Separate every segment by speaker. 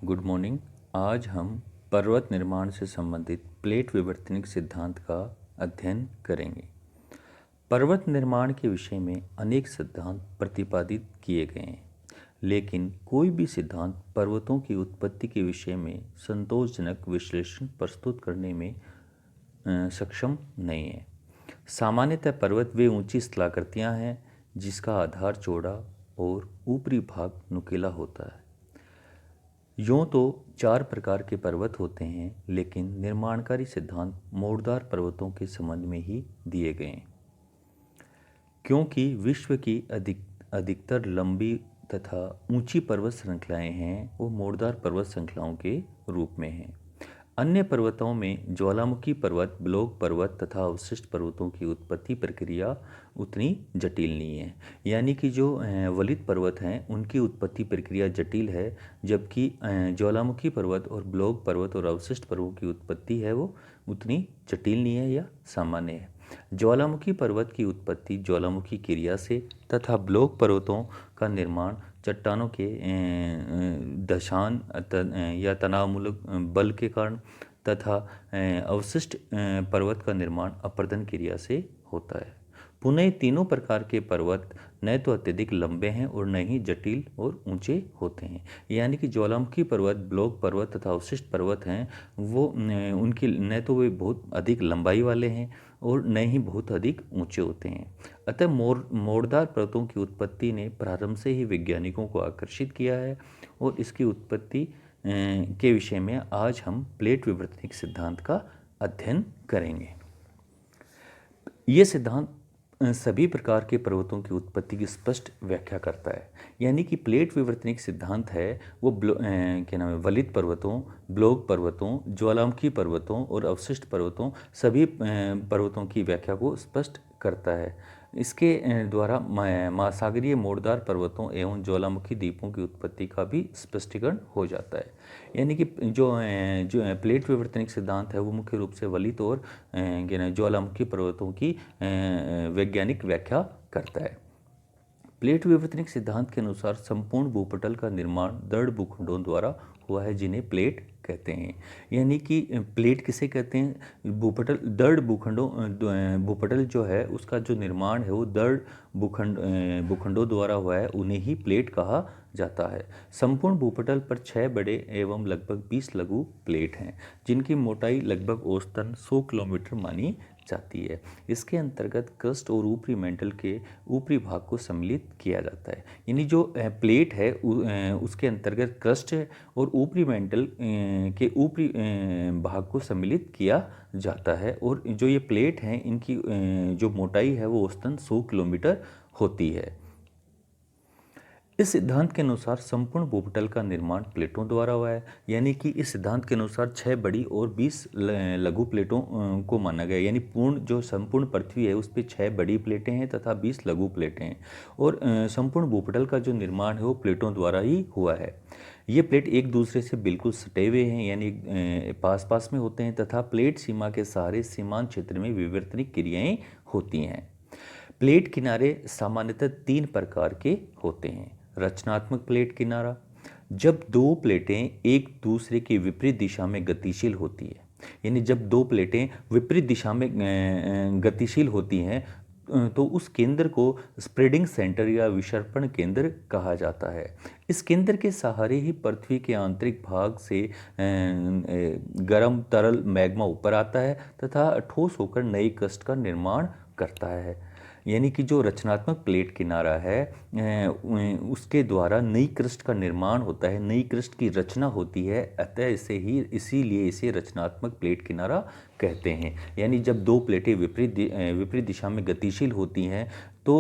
Speaker 1: Good morning. आज हम पर्वत निर्माण से संबंधित प्लेट विवर्तनिक सिद्धांत का अध्ययन करेंगे। पर्वत निर्माण के विषय में अनेक सिद्धांत प्रतिपादित किए गए हैं, लेकिन कोई भी सिद्धांत पर्वतों की उत्पत्ति के विषय में संतोषजनक विश्लेषण प्रस्तुत करने में सक्षम नहीं है। सामान्यतः पर्वत वे ऊंची स्थलाकृतियां हैं जिसका आधार चौड़ा और ऊपरी भाग नुकीला होता है। यूँ तो चार प्रकार के पर्वत होते हैं, लेकिन निर्माणकारी सिद्धांत मोड़दार पर्वतों के संबंध में ही दिए गए हैं, क्योंकि विश्व की अधिकतर लंबी तथा ऊंची पर्वत श्रृंखलाएं हैं वो मोड़दार पर्वत श्रृंखलाओं के रूप में हैं। अन्य पर्वतों में ज्वालामुखी पर्वत, ब्लॉक पर्वत तथा अवशिष्ट पर्वतों की उत्पत्ति प्रक्रिया उतनी जटिल नहीं है। यानी कि जो वलित पर्वत हैं उनकी उत्पत्ति प्रक्रिया जटिल है, जबकि ज्वालामुखी पर्वत और ब्लॉक पर्वत और अवशिष्ट पर्वतों की उत्पत्ति है वो उतनी जटिल नहीं है या सामान्य है। ज्वालामुखी पर्वत की उत्पत्ति ज्वालामुखी क्रिया से तथा ब्लॉक पर्वतों का निर्माण चट्टानों के दशान या तनावमूलक बल के कारण तथा अवशिष्ट पर्वत का निर्माण अपरदन क्रिया से होता है। पुनः तीनों प्रकार के पर्वत न तो अत्यधिक लंबे हैं और न ही जटिल और ऊंचे होते हैं। यानी कि ज्वालामुखी पर्वत, ब्लॉक पर्वत तथा अवशिष्ट पर्वत हैं वो उनकी न तो वे बहुत अधिक लंबाई वाले हैं और न ही बहुत अधिक ऊंचे होते हैं। अतः मोड़दार पर्वतों की उत्पत्ति ने प्रारंभ से ही वैज्ञानिकों को आकर्षित किया है और इसकी उत्पत्ति के विषय में आज हम प्लेट विवर्तनिक सिद्धांत का अध्ययन करेंगे। ये सिद्धांत सभी प्रकार के पर्वतों की उत्पत्ति की स्पष्ट व्याख्या करता है। यानी कि प्लेट विवर्तनिक सिद्धांत है वो क्या नाम है वलित पर्वतों, ब्लॉक पर्वतों, ज्वालामुखी पर्वतों और अवशिष्ट पर्वतों सभी पर्वतों की व्याख्या को स्पष्ट करता है। इसके द्वारा महासागरीय मोड़दार पर्वतों एवं ज्वालामुखी द्वीपों की उत्पत्ति का भी स्पष्टीकरण हो जाता है। यानी कि जो प्लेट विवर्तनिक सिद्धांत है वो मुख्य रूप से वलित और ज्वालामुखी पर्वतों की वैज्ञानिक व्याख्या करता है। प्लेट विवर्तनिक सिद्धांत के अनुसार संपूर्ण भूपटल का निर्माण दृढ़ भूखंडों द्वारा हुआ है, जिन्हें प्लेट कहते हैं। यानी कि प्लेट किसे कहते हैं? भूपटल दृढ़ भूपटल जो है उसका जो निर्माण है वो दृढ़ भूखंडों द्वारा हुआ है, उन्हें ही प्लेट कहा जाता है। संपूर्ण भूपटल पर 6 बड़े एवं लगभग 20 लघु प्लेट हैं, जिनकी मोटाई लगभग औसतन 100 किलोमीटर मानी जाती है। इसके अंतर्गत क्रस्ट और ऊपरी मेंटल के ऊपरी भाग को सम्मिलित किया जाता है। यानी जो प्लेट है उसके अंतर्गत क्रस्ट और ऊपरी मेंटल के ऊपरी भाग को सम्मिलित किया जाता है। और जो ये प्लेट हैं इनकी जो मोटाई है वो औसतन 100 किलोमीटर होती है। इस सिद्धांत के अनुसार संपूर्ण भूपटल का निर्माण प्लेटों द्वारा हुआ है। यानी कि इस सिद्धांत के अनुसार 6 बड़ी और 20 लघु प्लेटों को माना गया। यानी जो संपूर्ण पृथ्वी है उस पर 6 बड़ी प्लेटें हैं तथा 20 लघु प्लेटें हैं और संपूर्ण भूपटल का जो निर्माण है वो प्लेटों द्वारा ही हुआ है। ये प्लेट एक दूसरे से बिल्कुल सटे हुए हैं, यानी पास पास में होते हैं तथा प्लेट सीमा के सहारे सीमांत क्षेत्र में विवर्तनिक क्रियाएं होती हैं। प्लेट किनारे सामान्यतः 3 प्रकार के होते हैं। रचनात्मक प्लेट किनारा, जब दो प्लेटें एक दूसरे के विपरीत दिशा में गतिशील होती है। यानी जब दो प्लेटें विपरीत दिशा में गतिशील होती हैं तो उस केंद्र को स्प्रेडिंग सेंटर या विसर्पण केंद्र कहा जाता है। इस केंद्र के सहारे ही पृथ्वी के आंतरिक भाग से गर्म तरल मैग्मा ऊपर आता है तथा ठोस होकर नई क्रस्ट का निर्माण करता है। यानी कि जो रचनात्मक प्लेट किनारा है उसके द्वारा नई क्रस्ट का निर्माण होता है, नई क्रस्ट की रचना होती है। अतः इसीलिए इसे रचनात्मक प्लेट किनारा कहते हैं। यानी जब दो प्लेटें विपरीत दिशा में गतिशील होती हैं तो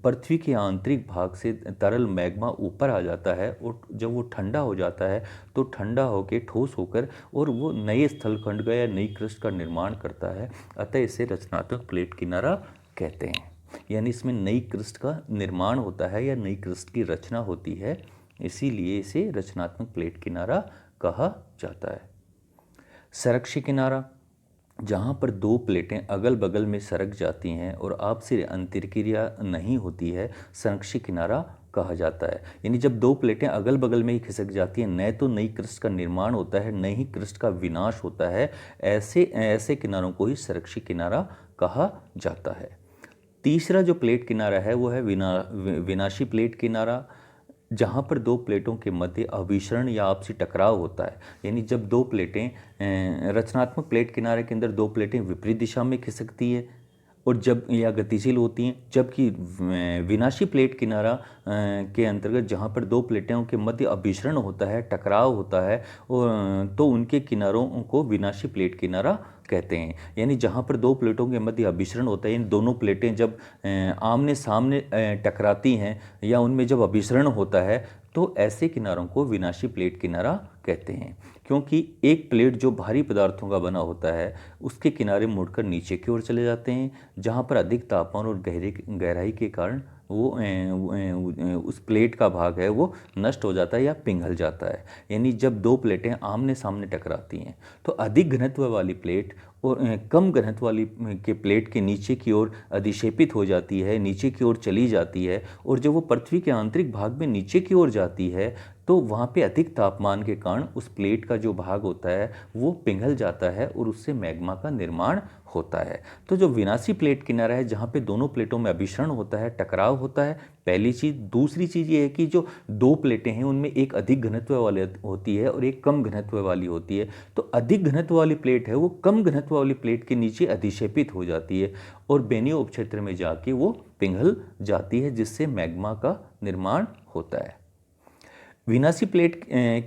Speaker 1: पृथ्वी के आंतरिक भाग से तरल मैग्मा ऊपर आ जाता है और जब वो ठंडा हो जाता है तो ठंडा होकर ठोस होकर और वो नए स्थलखंड का या नई क्रस्ट का निर्माण करता है। अतः इसे रचनात्मक प्लेट किनारा कहते हैं। यानी इसमें नई क्रस्ट का निर्माण होता है या नई क्रस्ट की रचना होती है, इसीलिए इसे रचनात्मक प्लेट किनारा कहा जाता है। संरक्षी किनारा, जहाँ पर दो प्लेटें अगल बगल में सरक जाती हैं और आपसी अंतर्क्रिया नहीं होती है, संरक्षी किनारा कहा जाता है। यानी जब दो प्लेटें अगल बगल में ही खिसक जाती हैं, न तो नई क्रस्ट का निर्माण होता है, न ही क्रस्ट का विनाश होता है। ऐसे ऐसे किनारों को ही संरक्षी किनारा कहा जाता है। तीसरा जो प्लेट किनारा है वो है विनाशी प्लेट किनारा, जहाँ पर दो प्लेटों के मध्य अभिसरण या आपसी टकराव होता है। यानी जब दो प्लेटें रचनात्मक प्लेट किनारे के अंदर दो प्लेटें विपरीत दिशा में खिसकती है और जब या गतिशील होती हैं, जबकि विनाशी प्लेट किनारा के अंतर्गत जहाँ पर दो प्लेटों के मध्य अभिसरण होता है, टकराव होता है, तो उनके किनारों को विनाशी प्लेट किनारा कहते हैं। यानी जहाँ पर दो प्लेटों के मध्य अभिसरण होता है, इन दोनों प्लेटें जब आमने सामने टकराती हैं या उनमें जब अभिसरण होता है, तो ऐसे किनारों को विनाशी प्लेट किनारा कहते हैं। क्योंकि एक प्लेट जो भारी पदार्थों का बना होता है, उसके किनारे मुड़कर नीचे की ओर चले जाते हैं, जहाँ पर अधिक तापमान और गहराई के कारण वो उस प्लेट का भाग है वो नष्ट हो जाता है या पिघल जाता है। यानी जब दो प्लेटें आमने सामने टकराती हैं, तो अधिक घनत्व वाली प्लेट और कम घनत्व वाली के प्लेट के नीचे की ओर अधिक्षेपित हो जाती है, नीचे की ओर चली जाती है, और जब वो पृथ्वी के आंतरिक भाग में नीचे की ओर जाती है, तो वहाँ पे अधिक तापमान के कारण उस प्लेट का जो भाग होता है वो पिघल जाता है और उससे मैग्मा का निर्माण होता है। तो जो विनाशी प्लेट किनारा है, जहाँ पे दोनों प्लेटों में अभिसरण होता है, टकराव होता है, पहली चीज़। दूसरी चीज़ ये है कि जो दो प्लेटें हैं उनमें एक अधिक घनत्व वाली होती है और एक कम घनत्व वाली होती है। तो अधिक घनत्व वाली प्लेट है वो कम घनत्व वाली प्लेट के नीचे अधिक्षेपित हो जाती है और बेनियो उपक्षेत्र में जाके वो पिघल जाती है, जिससे मैग्मा का निर्माण होता है। विनाशी प्लेट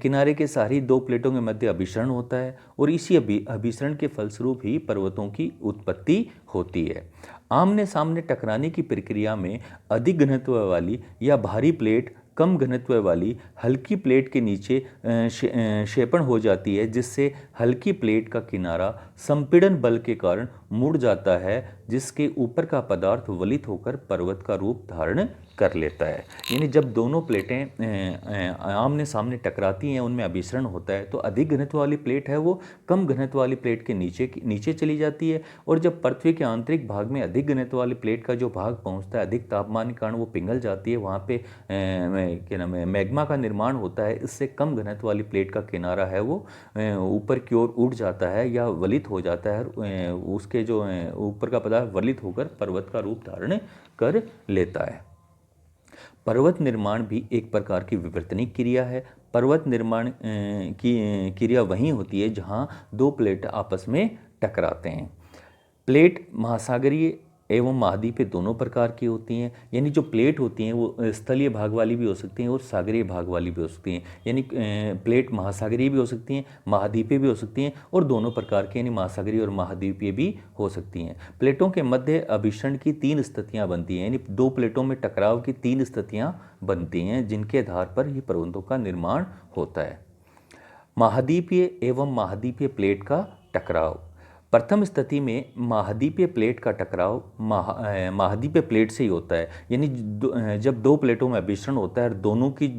Speaker 1: किनारे के सहारे दो प्लेटों के मध्य अभिसरण होता है और इसी अभिसरण के फलस्वरूप ही पर्वतों की उत्पत्ति होती है। आमने सामने टकराने की प्रक्रिया में अधिक घनत्व वाली या भारी प्लेट कम घनत्व वाली हल्की प्लेट के नीचे क्षेपण हो जाती है, जिससे हल्की प्लेट का किनारा संपीड़न बल के कारण मुड़ जाता है, जिसके ऊपर का पदार्थ वलित होकर पर्वत का रूप धारण कर लेता है। यानी जब दोनों प्लेटें आमने सामने टकराती हैं, उनमें अभिसरण होता है, तो अधिक घनत्व वाली प्लेट है वो कम घनत्व वाली प्लेट के नीचे चली जाती है, और जब पृथ्वी के आंतरिक भाग में अधिक घनत्व वाली प्लेट का जो भाग पहुंचता है, अधिक तापमान के कारण वो पिघल जाती है, वहाँ पे क्या नाम है मैग्मा का निर्माण होता है। इससे कम घनत्व वाली प्लेट का किनारा है वो ऊपर की ओर उठ जाता है या वलित हो जाता है, उसके जो ऊपर का पदार्थ वलित होकर पर्वत का रूप धारण कर लेता है। पर्वत निर्माण भी एक प्रकार की विवर्तनिक क्रिया है। पर्वत निर्माण की क्रिया वहीं होती है जहाँ दो प्लेट आपस में टकराते हैं। प्लेट महासागरीय एवं महाद्वीपीय दोनों प्रकार की होती हैं। यानी जो प्लेट होती हैं वो स्थलीय भाग वाली भी हो सकती हैं और सागरीय भाग वाली भी हो सकती हैं। यानी प्लेट महासागरीय भी हो सकती हैं, महाद्वीपीय भी हो सकती हैं, और दोनों प्रकार की यानी महासागरीय और महाद्वीपीय भी हो सकती हैं। प्लेटों के मध्य अभिसरण की तीन स्थितियाँ बनती हैं, यानी दो प्लेटों में टकराव की तीन स्थितियाँ बनती हैं, जिनके आधार पर ही पर्वतों का निर्माण होता है। महाद्वीपीय एवं महाद्वीपीय प्लेट का टकराव। प्रथम स्थिति में महाद्वीपीय प्लेट का टकराव महाद्वीपीय प्लेट से ही होता है। यानी जब दो प्लेटों में अभिसरण होता है और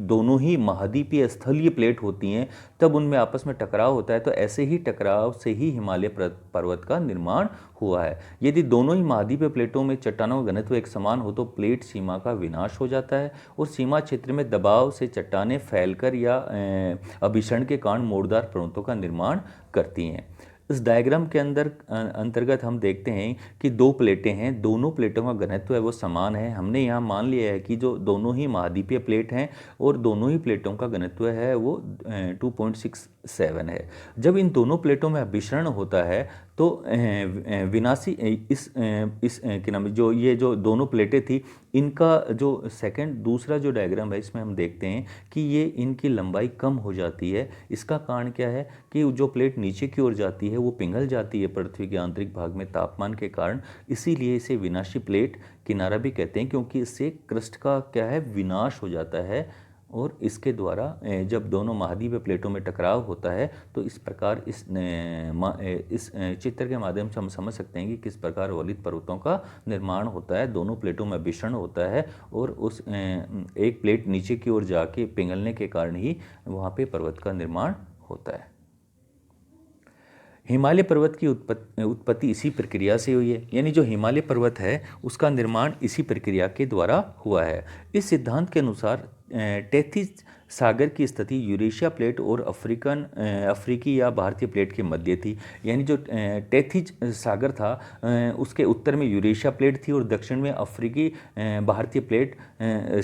Speaker 1: दोनों ही महाद्वीपीय स्थलीय प्लेट होती हैं, तब उनमें आपस में टकराव होता है। तो ऐसे ही टकराव से ही हिमालय पर्वत का निर्माण हुआ है। यदि दोनों ही महाद्वीपीय प्लेटों में चट्टानों का घनत्व एक समान हो तो प्लेट सीमा का विनाश हो जाता है और सीमा क्षेत्र में दबाव से चट्टानें फैलकर या अभिसरण के कारण मोड़दार पर्वतों का निर्माण करती हैं। इस डायग्राम के अंतर्गत हम देखते हैं कि दो प्लेटें हैं, दोनों प्लेटों का घनत्व है वो समान है। हमने यहाँ मान लिया है कि जो दोनों ही महाद्वीपीय प्लेट हैं और दोनों ही प्लेटों का घनत्व है वो 2.67 है। जब इन दोनों प्लेटों में अभिसरण होता है तो विनाशी इस क्या नाम जो ये जो दोनों प्लेटें थी, इनका जो दूसरा जो डायग्राम है, इसमें हम देखते हैं कि ये इनकी लंबाई कम हो जाती है। इसका कारण क्या है कि जो प्लेट नीचे की ओर जाती है वो पिघल जाती है पृथ्वी के आंतरिक भाग में तापमान के कारण। इसीलिए इसे विनाशी प्लेट किनारा भी कहते हैं, क्योंकि इससे क्रस्ट का क्या है विनाश हो जाता है। और इसके द्वारा जब दोनों महाद्वीपीय प्लेटों में टकराव होता है तो इस प्रकार इस चित्र के माध्यम से हम समझ सकते हैं कि किस प्रकार वलित पर्वतों का निर्माण होता है। दोनों प्लेटों में अभिसरण होता है और उस एक प्लेट नीचे की ओर जाके पिघलने के कारण ही वहाँ पे पर्वत का निर्माण होता है। हिमालय पर्वत की उत्पत्ति इसी प्रक्रिया से हुई है, यानी जो हिमालय पर्वत है उसका निर्माण इसी प्रक्रिया के द्वारा हुआ है। इस सिद्धांत के अनुसार टेथिस सागर की स्थिति यूरेशिया प्लेट और अफ्रीकी या भारतीय प्लेट के मध्य थी। यानी जो टेथिस सागर था उसके उत्तर में यूरेशिया प्लेट थी और दक्षिण में अफ्रीकी भारतीय प्लेट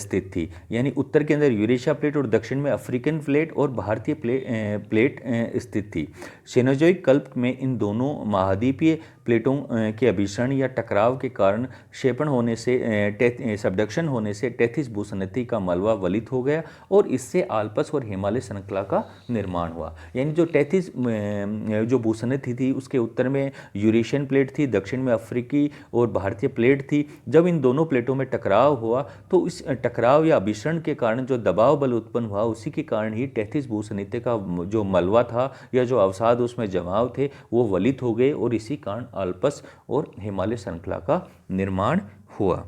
Speaker 1: स्थित थी। यानी उत्तर के अंदर यूरेशिया प्लेट और दक्षिण में अफ्रीकन प्लेट और भारतीय प्लेट स्थित थी। सेनोजोइक कल्प में इन दोनों महाद्वीपीय प्लेटों के अभिसरण या टकराव के कारण क्षेपण होने से सबडक्शन होने से टेथिस भूसन्निधि का मलबा वलित हो गया और इससे आल्प्स और हिमालय श्रृंखला का निर्माण हुआ। यानी जो टेथिस जो भूसन्निधि थी उसके उत्तर में यूरेशियन प्लेट थी, दक्षिण में अफ्रीकी और भारतीय प्लेट थी। जब इन दोनों प्लेटों में टकराव हुआ तो इस टकराव या अभिसरण के कारण जो दबाव बल उत्पन्न हुआ उसी के कारण ही टेथिस भूसन्निधि का जो मलबा था या जो अवसाद उसमें जमाव थे वो वलित हो गए और इसी कारण आल्प्स और हिमालय श्रृंखला का निर्माण हुआ।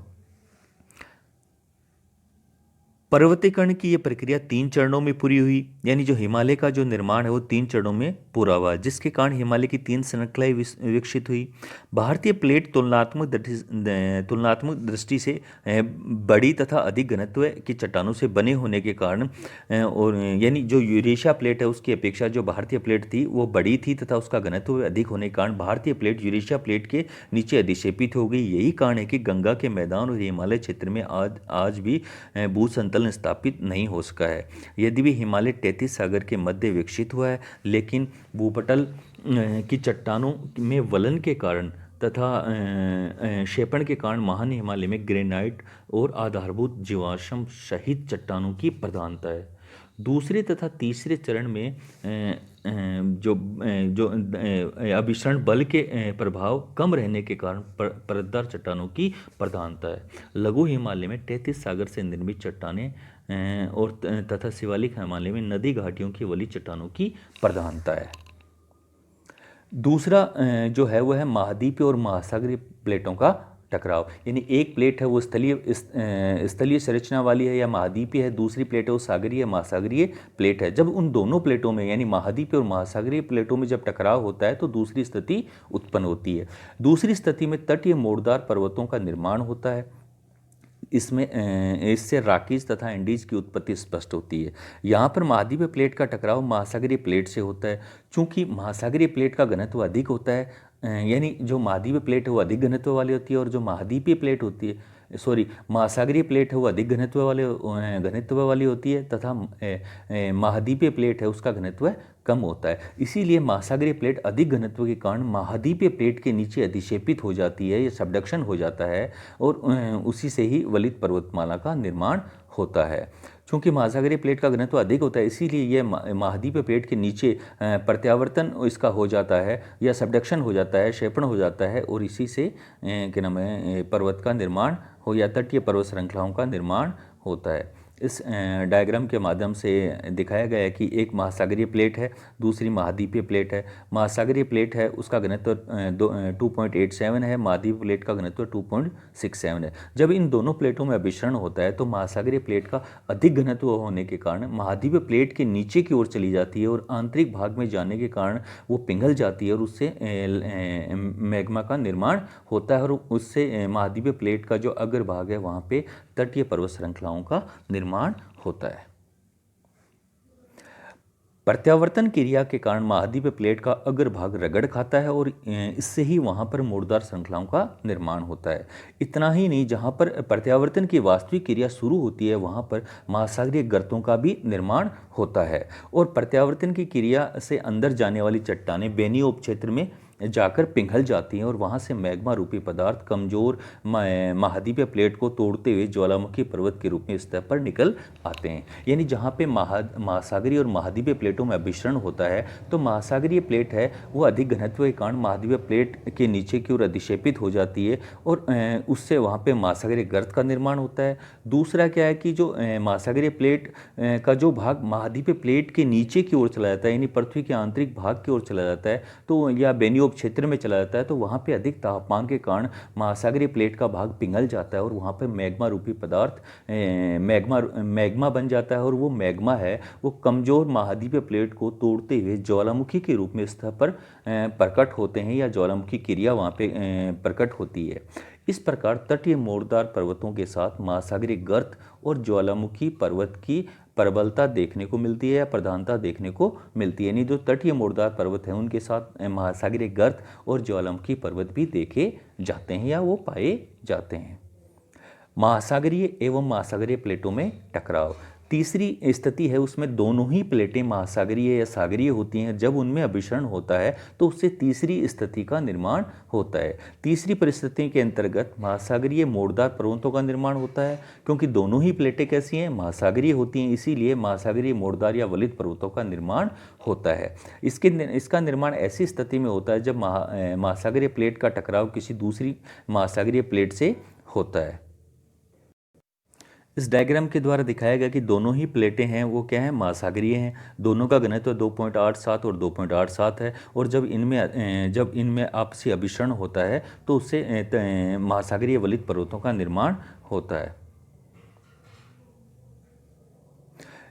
Speaker 1: पर्वतीकरण की यह प्रक्रिया 3 चरणों में पूरी हुई। यानी जो हिमालय का जो निर्माण है वो 3 चरणों में पूरा हुआ, जिसके कारण हिमालय की 3 श्रृंखलाएं विकसित हुई। भारतीय प्लेट तुलनात्मक दृष्टि से बड़ी तथा अधिक घनत्व की चट्टानों से बने होने के कारण और यानी जो यूरेशिया प्लेट है उसकी अपेक्षा जो भारतीय प्लेट थी वो बड़ी थी तथा उसका घनत्व अधिक होने के कारण भारतीय प्लेट यूरेशिया प्लेट के नीचे अधिक्षेपित हो गई। यही कारण है कि गंगा के मैदान और हिमालय क्षेत्र में आज भी भूसंतलन स्थापित नहीं हो सका है। यदि भी हिमालय टेथिस सागर के मध्य विकसित हुआ है, लेकिन भूपटल की चट्टानों में वलन के कारण तथा क्षेपण के कारण महान हिमालय में ग्रेनाइट और आधारभूत जीवाश्म सहित चट्टानों की प्रधानता है। दूसरे तथा तीसरे चरण में जो अभिसरण बल के प्रभाव कम रहने के कारण परतदार चट्टानों की प्रधानता है। लघु हिमालय में टेथिस सागर से निर्मित चट्टानें और तथा शिवालिक हिमालय में नदी घाटियों की वली चट्टानों की प्रधानता है। दूसरा जो है वह है महाद्वीपीय और महासागरीय प्लेटों का टकराव। यानी एक प्लेट है वो स्थलीय संरचना वाली है या महाद्वीपीय है, दूसरी प्लेट है वो सागरीय या महासागरीय प्लेट है। जब उन दोनों प्लेटों में यानी महाद्वीपीय और महासागरीय प्लेटों में जब टकराव होता है तो दूसरी स्थिति उत्पन्न होती है। दूसरी स्थिति में तटीय मोड़दार पर्वतों का निर्माण होता है। इससे रॉकीज तथा एंडीज की उत्पत्ति स्पष्ट होती है। यहाँ पर महाद्वीपीय प्लेट का टकराव महासागरीय प्लेट से होता है। चूँकि महासागरीय प्लेट का घनत्व अधिक होता है, यानी जो महाद्वीपीय प्लेट है वो अधिक घनत्व वाली होती है और जो महाद्वीपीय प्लेट होती है महासागरीय प्लेट है वो अधिक घनत्व वाली होती है तथा महाद्वीपीय प्लेट है उसका घनत्व कम होता है। इसीलिए महासागरीय प्लेट अधिक घनत्व के कारण महाद्वीपीय प्लेट के नीचे अधिक्षेपित हो जाती है या सबडक्शन हो जाता है और उसी से ही वलित पर्वतमाला का निर्माण होता है। चूँकि महासागरीय प्लेट का घनत्व अधिक होता है इसीलिए यह महाद्वीपीय प्लेट के नीचे प्रत्यावर्तन इसका हो जाता है या सबडक्शन हो जाता है, क्षेपण हो जाता है और इसी से क्या नाम है पर्वत का निर्माण हो या तटीय पर्वत श्रृंखलाओं का निर्माण होता है। इस डायग्राम के माध्यम से दिखाया गया है कि एक महासागरीय प्लेट है, दूसरी महाद्वीपीय प्लेट है। महासागरीय प्लेट है उसका घनत्व 2.87 है, महाद्वीपीय प्लेट का घनत्व 2.67 है। जब इन दोनों प्लेटों में अभिसरण होता है तो महासागरीय प्लेट का अधिक घनत्व होने के कारण महाद्वीपीय प्लेट के नीचे की ओर चली जाती है और आंतरिक भाग में जाने के कारण वो पिघल जाती है और उससे मैग्मा का निर्माण होता है और उससे महाद्वीपीय प्लेट का जो अग्रभाग है वहाँ पे तटीय पर्वत श्रृंखलाओं का निर्माण होता है। प्रत्यावर्तन क्रिया के कारण महाद्वीपीय प्लेट का अग्रभाग रगड़ खाता है और इससे ही वहाँ पर मोड़दार श्रृंखलाओं का निर्माण होता है। इतना ही नहीं, जहाँ पर प्रत्यावर्तन की वास्तविक क्रिया शुरू होती है वहाँ पर महासागरीय गर्तों का भी निर्माण होता है और प्रत्यावर्तन की क्रिया से अंदर जाने वाली चट्टानें बेनियो उपक्षेत्र में जाकर पिघल जाती हैं और वहाँ से मैग्मा रूपी पदार्थ कमजोर महाद्वीपीय प्लेट को तोड़ते हुए ज्वालामुखी पर्वत के रूप में सतह पर निकल आते हैं। यानी जहाँ पे महासागरीय और महाद्वीपीय प्लेटों में अभिसरण होता है तो महासागरीय प्लेट है वो अधिक घनत्व के कारण महाद्वीपीय प्लेट के नीचे की ओर अधिक्षेपित हो जाती है और उससे वहाँ पे महासागरीय गर्त का निर्माण होता है। दूसरा क्या है कि जो महासागरीय प्लेट का जो भाग महाद्वीपीय प्लेट के नीचे की ओर चला जाता है यानी पृथ्वी के आंतरिक भाग की ओर चला जाता है तो या बेनियो क्षेत्र में चला जाता है तो वहाँ पे अधिक तापमान के कारण महासागरीय प्लेट का भाग पिघल जाता है और वहाँ पे मैग्मा रूपी पदार्थ मैग्मा बन जाता है, और वो मैग्मा है वो कमज़ोर महाद्वीपीय प्लेट को तोड़ते हुए ज्वालामुखी के रूप में सतह पर प्रकट होते हैं, या ज्वालामुखी क्रिया वहाँ पे प्रकट होती है। इस प्रकार तटीय मोड़दार पर्वतों के साथ महासागरीय गर्त और ज्वालामुखी पर्वत की प्रबलता देखने को मिलती है या प्रधानता देखने को मिलती है। यानी जो तटीय मोड़दार पर्वत हैं उनके साथ महासागरीय गर्त और ज्वालामुखी पर्वत भी देखे जाते हैं या वो पाए जाते हैं। महासागरीय एवं महासागरीय प्लेटों में टकराव। तीसरी स्थिति है उसमें दोनों ही प्लेटें महासागरीय या सागरीय होती हैं। जब उनमें अभिसरण होता है तो उससे तीसरी स्थिति का निर्माण होता है। तीसरी परिस्थिति के अंतर्गत महासागरीय मोड़दार पर्वतों का निर्माण होता है, क्योंकि दोनों ही प्लेटें कैसी हैं, महासागरीय होती हैं, इसीलिए महासागरीय मोड़दार या वलित पर्वतों का निर्माण होता है। इसका निर्माण ऐसी स्थिति में होता है जब महासागरीय प्लेट का टकराव किसी दूसरी महासागरीय प्लेट से होता है। इस डायग्राम के द्वारा दिखाया गया कि दोनों ही प्लेटें हैं वो क्या हैं, महासागरीय हैं। दोनों का घनत्व 2.87 और 2.87 है, और जब इनमें आपसी अभिसरण होता है तो उससे महासागरीय वलित पर्वतों का निर्माण होता है।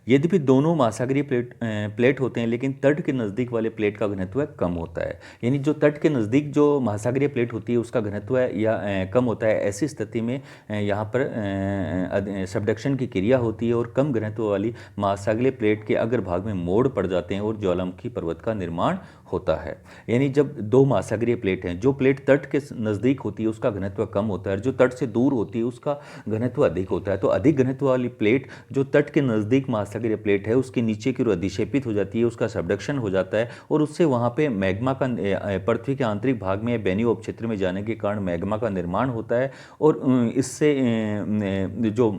Speaker 1: यद्यपि दोनों महासागरीय प्लेट होते हैं, लेकिन तट के नज़दीक वाले प्लेट का घनत्व कम होता है। यानी जो तट के नज़दीक जो महासागरीय प्लेट होती है उसका घनत्व या कम होता है। ऐसी स्थिति में यहाँ पर सबडक्शन की क्रिया होती है और कम घनत्व वाली महासागरीय प्लेट के अग्रभाग में मोड़ पड़ जाते हैं और ज्वालामुखी पर्वत का निर्माण होता है। यानी जब दो महासागरीय प्लेट हैं, जो प्लेट तट के नज़दीक होती है उसका घनत्व कम होता है, और जो तट से दूर होती है उसका घनत्व अधिक होता है। तो अधिक घनत्व वाली प्लेट जो तट के नज़दीक महासागरीय प्लेट है उसके नीचे की ओर अधिक्षेपित हो जाती है, उसका सबडक्शन हो जाता है, और उससे वहाँ पे मैग्मा का पृथ्वी के आंतरिक भाग में बेनी उपक्षेत्र में जाने के कारण मैग्मा का निर्माण होता है, और इससे जो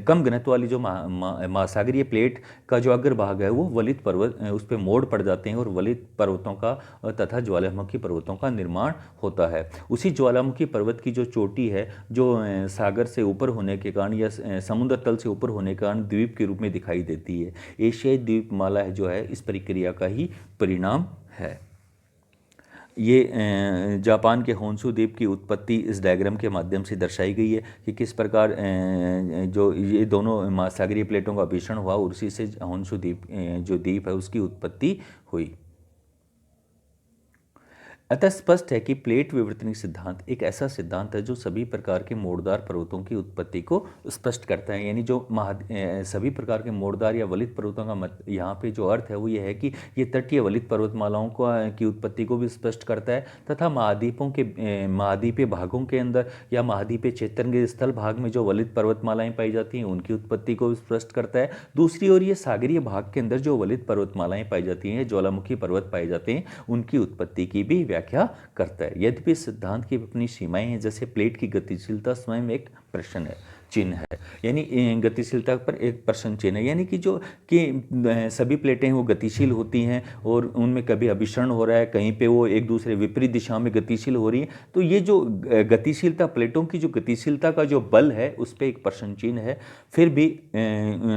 Speaker 1: कम घनत्व वाली जो महासागरीय प्लेट का जो अग्रभाग है वो वलित पर्वत उस पर मोड़ पड़ जाते हैं, और वलित पर्वतों का तथा ज्वालामुखी पर्वतों का निर्माण होता है। उसी ज्वालामुखी पर्वत की जो चोटी है जो सागर से ऊपर होने के कारण या समुद्र तल से ऊपर होने के कारण द्वीप के रूप में दिखाई देती है। एशियाई द्वीपमाला है जो है इस प्रक्रिया का ही परिणाम है। ये जापान के होन्शु द्वीप की उत्पत्ति इस डायग्राम के माध्यम से दर्शाई गई है कि किस प्रकार जो ये दोनों महासागरीय प्लेटों का अभिसरण हुआ और उसी से होन्शु द्वीप जो द्वीप है उसकी उत्पत्ति हुई। अतः स्पष्ट है कि प्लेट विवर्तनिक सिद्धांत एक ऐसा सिद्धांत है जो सभी प्रकार के मोड़दार पर्वतों की उत्पत्ति को स्पष्ट करता है। यानी जो सभी प्रकार के मोड़दार या वलित पर्वतों का यहाँ पे जो अर्थ है वो ये है कि ये तटीय वलित पर्वतमालाओं की उत्पत्ति को भी स्पष्ट करता है, तथा महाद्वीपीय भागों के अंदर या महाद्वीपीय क्षेत्र के स्थल भाग में जो वलित पर्वतमालाएँ पाई जाती हैं उनकी उत्पत्ति को भी स्पष्ट करता है। दूसरी ओर ये सागरीय भाग के अंदर जो वलित पर्वतमालाएँ पाई जाती हैं, ज्वालामुखी पर्वत पाए जाते हैं, उनकी उत्पत्ति की भी व्याख्या करता है। यद्यपि सिद्धांत की अपनी सीमाएं हैं, जैसे प्लेट की गतिशीलता स्वयं एक प्रश्न चिन्ह है, यानी गतिशीलता पर एक प्रश्न चिन्ह है, यानी कि जो कि सभी प्लेटें वो गतिशील होती हैं और उनमें कभी अभिसरण हो रहा है, कहीं पे वो एक दूसरे विपरीत दिशा में गतिशील हो रही है। तो ये जो गतिशीलता, प्लेटों की जो गतिशीलता का जो बल है उस पर एक प्रश्न चिन्ह है। फिर भी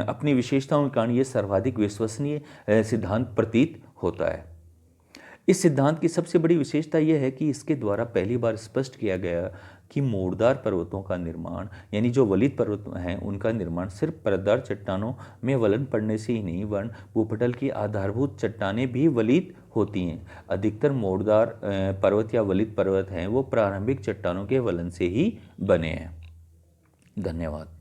Speaker 1: अपनी विशेषताओं के कारण ये सर्वाधिक विश्वसनीय सिद्धांत प्रतीत होता है। इस सिद्धांत की सबसे बड़ी विशेषता यह है कि इसके द्वारा पहली बार स्पष्ट किया गया कि मोड़दार पर्वतों का निर्माण, यानी जो वलित पर्वत हैं उनका निर्माण सिर्फ परतदार चट्टानों में वलन पड़ने से ही नहीं, वरन भूपटल की आधारभूत चट्टानें भी वलित होती हैं। अधिकतर मोड़दार पर्वत या वलित पर्वत हैं वो प्रारंभिक चट्टानों के वलन से ही बने हैं। धन्यवाद।